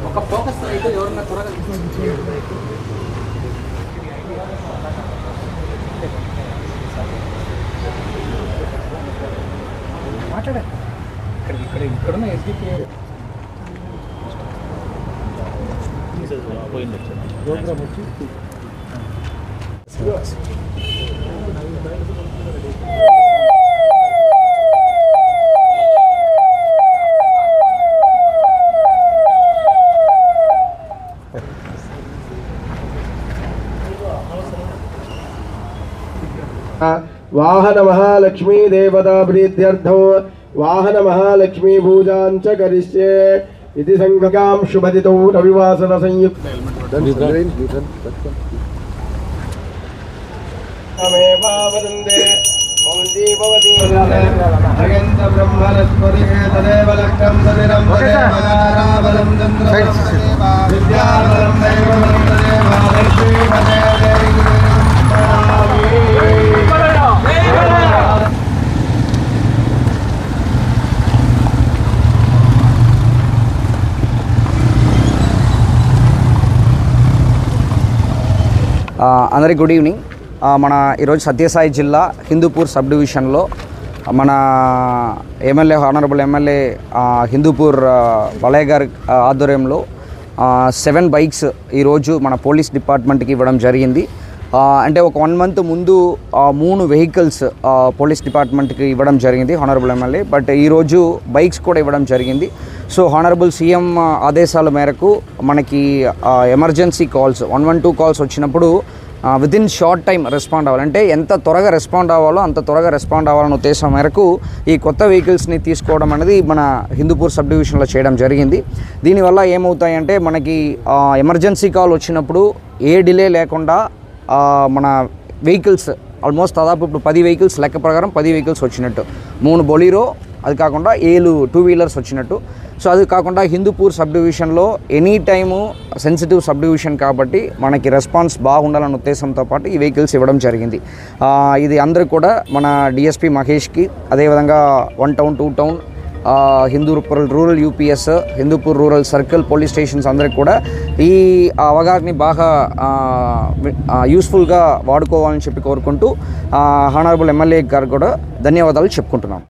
ఒక ఫోకస్ అయితే ఎవరన్నా త్వరగా మాట్లాడే ఇక్కడున్న ఎస్డిపి ప్రోగ్రామ్ వచ్చి वाहन महालक्ष्मी देवता प्रीत्यर्थो वाहन महालक्ष्मी पूजां च करिष्ये इति संगकां शुभदितौ रविवासर संयुक्त अमेवावदन्ते ओम जीववती भगवन्त ब्रह्मणस्पति तदेव लक्ष्यं सदिरं तदेवनाराबलं चन्द्रबलं विद्याबलं दैवबलं तदेव लक्ष्मीपते देवी అందరికి గుడ్ ఈవినింగ్. మన ఈరోజు సత్యసాయి జిల్లా హిందూపూర్ సబ్ డివిజన్లో మన ఎమ్మెల్యే హానరబుల్ ఎమ్మెల్యే హిందూపూర్ వలయ గారి ఆధ్వర్యంలో 7 బైక్స్ ఈరోజు మన పోలీస్ డిపార్ట్మెంట్కి ఇవ్వడం జరిగింది. అంటే ఒక 1 మంత్ ముందు 3 వెహికల్స్ పోలీస్ డిపార్ట్మెంట్కి ఇవ్వడం జరిగింది హానరబుల్ ఎమ్మెల్యే. బట్ ఈరోజు బైక్స్ కూడా ఇవ్వడం జరిగింది. సో హానరబుల్ సీఎం ఆదేశాల మేరకు మనకి ఎమర్జెన్సీ కాల్స్ 112 కాల్స్ వచ్చినప్పుడు వితిన్ షార్ట్ టైం రెస్పాండ్ అవ్వాలి. అంటే ఎంత త్వరగా రెస్పాండ్ అవ్వాలో అంత త్వరగా రెస్పాండ్ అవ్వాలనే ఉద్దేశం మేరకు ఈ కొత్త వెహికల్స్ని తీసుకోవడం అనేది మన హిందూపూర్ సబ్ డివిజన్లో చేయడం జరిగింది. దీనివల్ల ఏమవుతాయంటే మనకి ఎమర్జెన్సీ కాల్ వచ్చినప్పుడు ఏ డిలే లేకుండా మన వెహికల్స్ ఆల్మోస్ట్ దాదాపు ఇప్పుడు 10 వెహికల్స్ లెక్క ప్రకారం 10 వెహికల్స్ వచ్చినట్టు, 3 బొలీరో, అది కాకుండా 7 2 వీలర్స్ వచ్చినట్టు. సో అది కాకుండా హిందూపూర్ సబ్ డివిజన్లో any time sensitive sub division కాబట్టి మనకి రెస్పాన్స్ బాగుండాలన్న ఉద్దేశంతో పాటు ఈ వెహికల్స్ ఇవ్వడం జరిగింది. ఇది అందరూ కూడా మన డిఎస్పీ మహేష్కి, అదేవిధంగా 1 town 2 town Hindupur rural UPS, Hindupur rural circle police stations అందరికి కూడా ఈ అవగాహనని బాగా యూస్ఫుల్గా వాడుకోవాలని చెప్పి కోరుకుంటూ హానరబుల్ ఎమ్మెల్యే గారు కూడా ధన్యవాదాలు చెప్పుకుంటున్నాం.